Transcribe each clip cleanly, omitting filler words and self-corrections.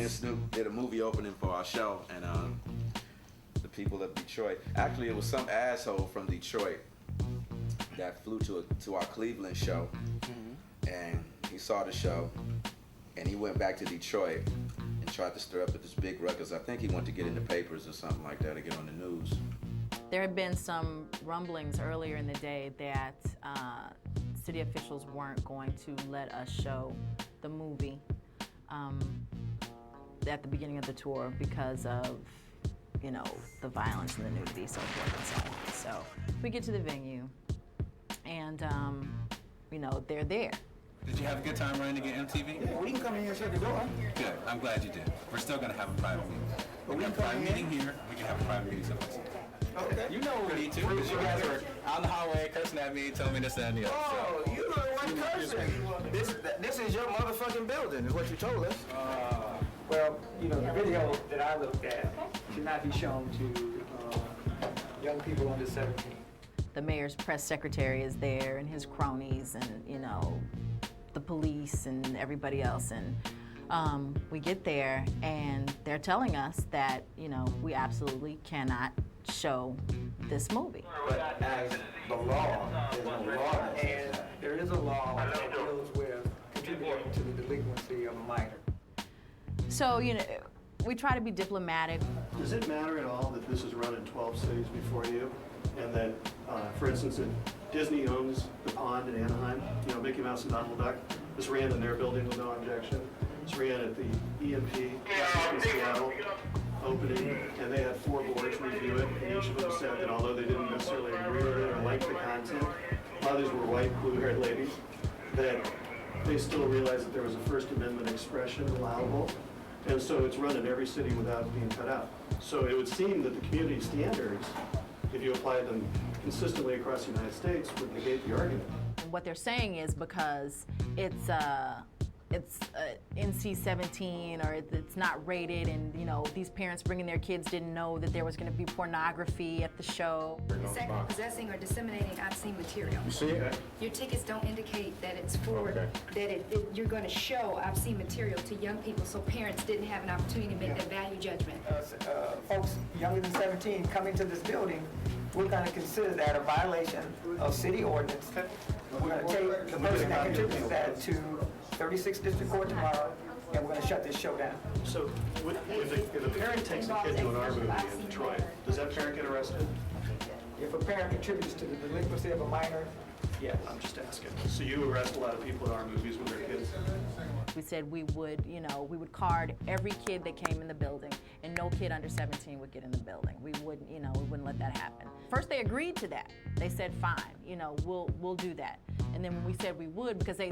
and Snoop did a movie opening for our show, and the people of Detroit. Actually, it was some asshole from Detroit that flew to our Cleveland show, and he saw the show, and he went back to Detroit and tried to stir up at this big ruckus. I think he wanted to get in the papers or something like that, to get on the news. There had been some rumblings earlier in the day that city officials weren't going to let us show the movie at the beginning of the tour because of, you know, the violence and the nudity, so forth and so on. So we get to the venue, and you know, they're there. Did you have a good time running to get MTV? Yeah, we can come in here and shut the door. Good. I'm glad you did. We're still going to have a private meeting. We can have a private meeting here. We can have a private meeting someplace. Okay. You know we need to, because you guys were out in the hallway cursing at me, telling me this, that, and the other. Oh, you the one cursing. This is your motherfucking building, is what you told us. Well, you know, the video that I looked at should not be shown to young people under 17. The mayor's press secretary is there, and his cronies, and, you know, the police and everybody else. And we get there, and they're telling us that, you know, we absolutely cannot show this movie. But as the law, there's no law. And there is a law that deals with contributing to the delinquency of a minor. So, you know, we try to be diplomatic. Does it matter at all that this is run in 12 cities before you? And that, for instance, that Disney owns the pond in Anaheim, you know, Mickey Mouse and Donald Duck. This ran in their building with no objection. This ran at the EMP in Seattle opening, and they had 4 boards review it, and each of them said that although they didn't necessarily agree with it or like the content, a lot of these were white, blue-haired ladies, that they still realized that there was a First Amendment expression allowable. And so it's run in every city without being cut out. So it would seem that the community standards, if you apply them consistently across the United States, would negate the argument. And what they're saying is because it's NC-17 or it's not rated, and, you know, these parents bringing their kids didn't know that there was going to be pornography at the show. Second, possessing or disseminating obscene material. You see it? Your tickets don't indicate that it's for, that you're going to show obscene material to young people, so parents didn't have an opportunity to make their value judgment. Folks younger than 17 coming to this building, we're going to consider that a violation of city ordinance. We're going to take the person that contributes that to 36th District Court tomorrow, and we're going to shut this show down. So if a parent takes a kid to an art movie in Detroit, does that parent get arrested? If a parent contributes to the delinquency of a minor, yes. I'm just asking. So you arrest a lot of people in art movies with their kids? We said we would, you know, we would card every kid that came in the building, and no kid under 17 would get in the building. We wouldn't, you know, we wouldn't let that happen. First, they agreed to that. They said, fine, you know, we'll do that. And then when we said we would, because they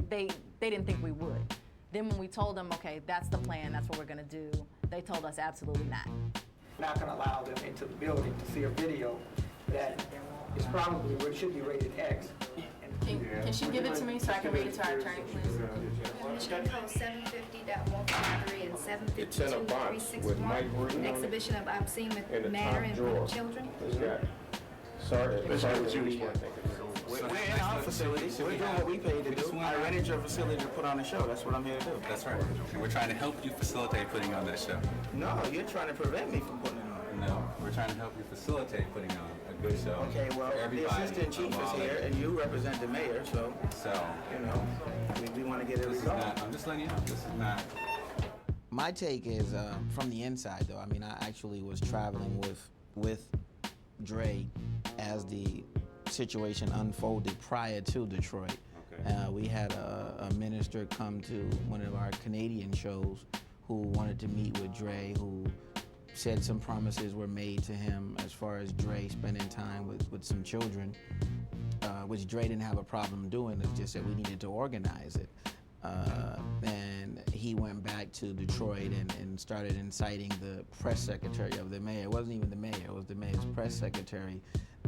didn't think we would. Then when we told them, okay, that's the plan, that's what we're gonna do, they told us absolutely not. Not going to allow them into the building to see a video that is probably what should be rated X. Can she give it to me so I can read it to our attorney, please? Michigan Code 750.153 and 752.361, exhibition of obscene matter in front of children. Sorry, it's you. We're in our facility. We're doing what we paid to do. I rented your facility to put on a show. That's what I'm here to do. That's right. And we're trying to help you facilitate putting on that show. No, you're trying to prevent me from putting it on. No, we're trying to help you facilitate putting on a good show. Okay, well, for the everybody. assistant chief is here, and you represent the mayor, so, you know, we want to get it This is resolved. not, I'm just letting you know, this is not. My take is from the inside, though. I mean, I actually was traveling with Dre as the situation unfolded prior to Detroit. Okay. We had a minister come to one of our Canadian shows who wanted to meet with Dre, who said some promises were made to him as far as Dre spending time with some children, which Dre didn't have a problem doing. It just said we needed to organize it. And he went back to Detroit and started inciting the press secretary of the mayor. It wasn't even the mayor, it was the mayor's press secretary,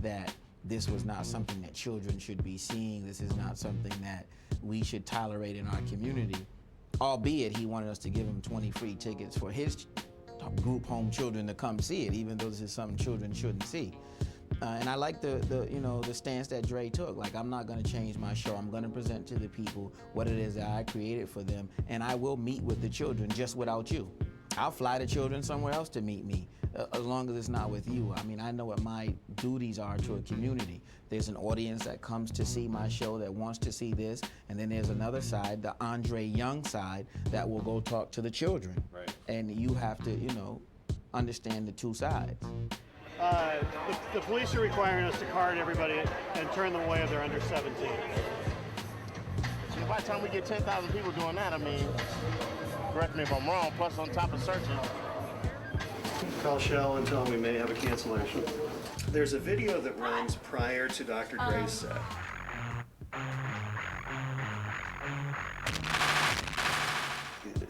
that this was not something that children should be seeing. This is not something that we should tolerate in our community. Albeit he wanted us to give him 20 free tickets for his group home children to come see it, even though this is something children shouldn't see. And I like the stance that Dre took. Like, I'm not gonna change my show. I'm gonna present to the people what it is that I created for them, and I will meet with the children just without you. I'll fly the children somewhere else to meet me, as long as it's not with you. I mean, I know what my duties are to a community. There's an audience that comes to see my show that wants to see this, and then there's another side, the Andre Young side, that will go talk to the children. Right. And you have to, you know, understand the two sides. The police are requiring us to card everybody and turn them away if they're under 17. By the time we get 10,000 people doing that, I mean, correct me if I'm wrong, plus on top of searching. Call Shell and tell them we may have a cancellation. There's a video that runs prior to Dr. Dre's set.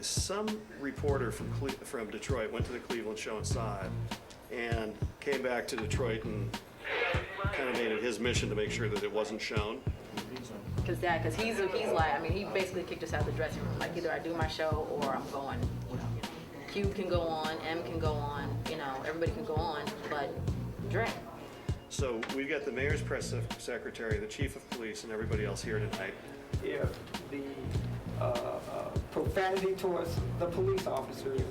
Some reporter from Detroit went to the Cleveland show and saw it, and came back to Detroit and kind of made it his mission to make sure that it wasn't shown. Because he's like, I mean, he basically kicked us out of the dressing room. Like, either I do my show or I'm going. Q can go on, M can go on, you know, everybody can go on, but Dre. So we've got the mayor's press secretary, the chief of police, and everybody else here tonight. If the profanity towards the police officers.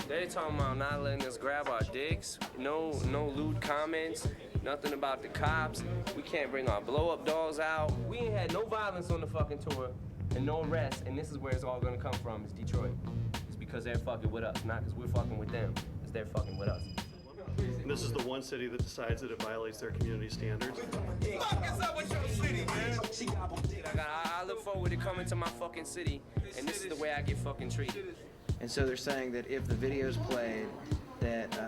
They talking about not letting us grab our dicks, no lewd comments, nothing about the cops. We can't bring our blow-up dolls out. We ain't had no violence on the fucking tour and no arrests, and this is where it's all gonna come from, is Detroit. It's because they're fucking with us, not because we're fucking with them. It's they're fucking with us. And this is the one city that decides that it violates their community standards. Fuck is up with your city, man? I look forward to coming to my fucking city, and this is the way I get fucking treated. And so they're saying that if the video's played, that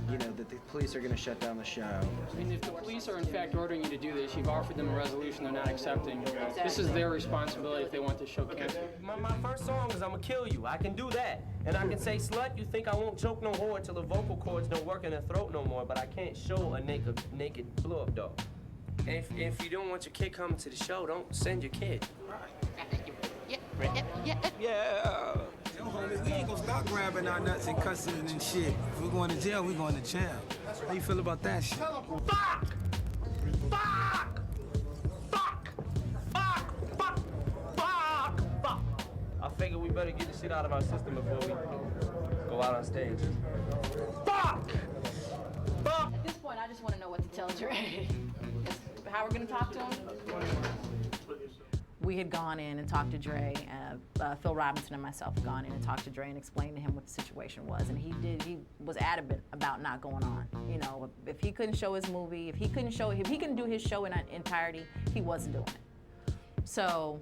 you know, that the police are going to shut down the show. I mean, if the police are in fact ordering you to do this, you've offered them a resolution they're not accepting. This is their responsibility if they want the show canceled. My first song is I'ma kill you. I can do that. And I can say, slut, you think I won't choke no whore till the vocal cords don't work in her throat no more, but I can't show a naked blow-up doll. And if you don't want your kid coming to the show, don't send your kid. Yeah. Yo, homie, we ain't gonna stop grabbing our nuts and cussing and shit. If we're going to jail, we're going to jail. How you feel about that shit? Fuck! Fuck! Fuck! Fuck! Fuck! Fuck! Fuck! I figure we better get the shit out of our system before we go out on stage. Fuck! Fuck! At this point, I just want to know what to tell Dre. How we're gonna talk to him? We had gone in and talked to Dre. Phil Robinson and myself had gone in and talked to Dre and explained to him what the situation was, and he was adamant about not going on. You know, if he couldn't show his movie, if he couldn't do his show in entirety, he wasn't doing it. So,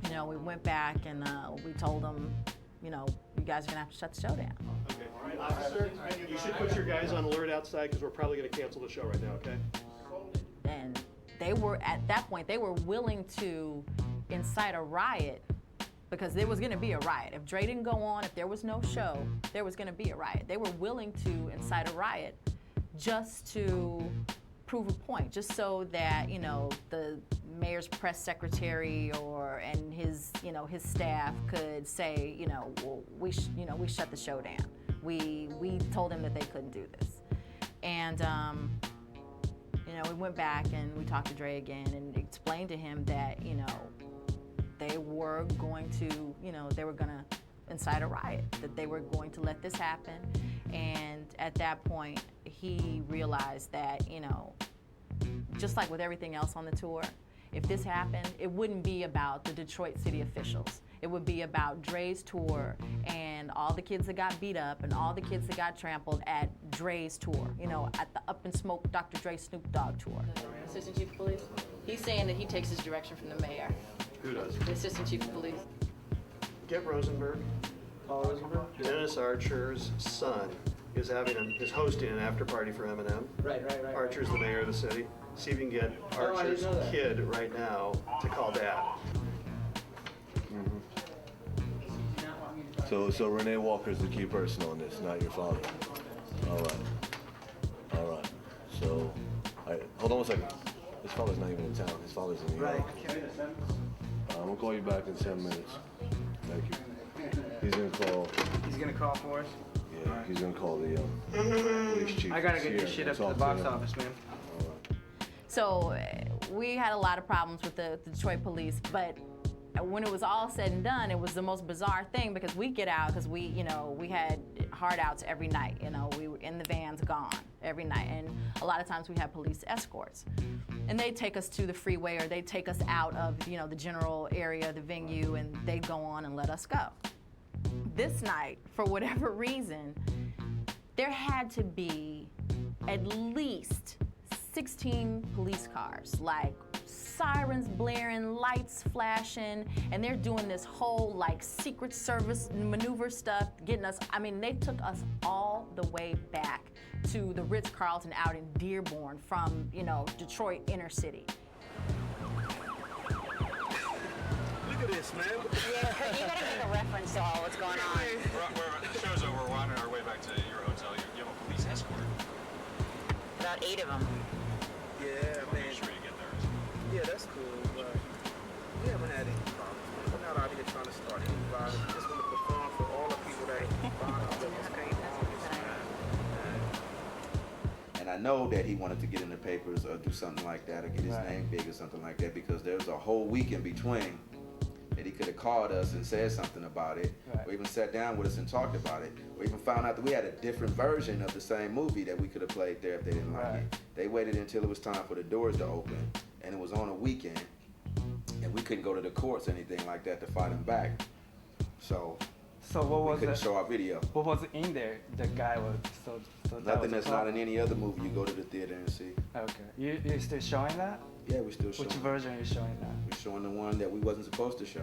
you know, we went back and we told him, you know, you guys are gonna have to shut the show down. Okay. Officer, you should put your guys on alert outside because we're probably going to cancel the show right now, okay? And they were, at that point, they were willing to incite a riot because there was going to be a riot. If Dre didn't go on, if there was no show, there was going to be a riot. They were willing to incite a riot just to prove a point, just so that, you know, the mayor's press secretary and his, you know, his staff could say, you know, well, we shut the show down. We told them that they couldn't do this. And you know, we went back and we talked to Dre again and explained to him that, you know, they were going to, you know, they were going to incite a riot, that they were going to let this happen. And at that point, he realized that, you know, just like with everything else on the tour, if this happened, it wouldn't be about the Detroit city officials. It would be about Dre's tour and all the kids that got beat up and all the kids that got trampled at Dre's tour, you know, at the Up in Smoke Dr. Dre Snoop Dogg tour. Assistant Chief of Police, he's saying that he takes his direction from the mayor. Who does? The Assistant Chief of Police. Get Rosenberg. Paul Rosenberg? Dennis Archer's son is hosting an after party for Eminem. Right. Archer's the mayor of the city. See if you can get Archer's kid right now to call Dad. So Renee Walker's the key person on this, not your father. All right. So, hold on one second. His father's not even in town. His father's in New York. I'm gonna call you back in 10 minutes. Thank you. He's gonna call for us? Yeah, he's gonna call the police chief. I gotta get this shit up to the box office, man. So we had a lot of problems with the Detroit police, but when it was all said and done, it was the most bizarre thing because we get out because we had hard outs every night. We were in the vans gone every night, and a lot of times we had police escorts, and they'd take us to the freeway or they'd take us out of the general area, the venue, and they'd go on and let us go. This night, for whatever reason, there had to be at least 16 police cars, like sirens blaring, lights flashing, and they're doing this whole like Secret Service maneuver stuff, getting us, they took us all the way back to the Ritz-Carlton out in Dearborn from, Detroit inner city. Look at this, man. Yeah, you gotta make a reference to all what's going on. The show's over. We're on our way back to your hotel. You have a police escort. About 8 of them. Yeah, man. Make sure you get there. Yeah, that's cool, but we haven't had any problems. We're not out here trying to start any violence. We just want to perform for all the people that find out that what's going on. And I know that he wanted to get in the papers or do something like that or get his name big or something like that because there was a whole week in between that he could have called us and said something about it, or even sat down with us and talked about it, or even found out that we had a different version of the same movie that we could have played there if they didn't like it. They waited until it was time for the doors to open, and it was on a weekend, and we couldn't go to the courts or anything like that to fight them back. So what was we couldn't show our video. What was in there? The guy was so nothing that's not in any other movie you go to the theater and see. Okay, you're still showing that? Yeah, we're still showing. Which version are you showing that? We're showing the one that we wasn't supposed to show.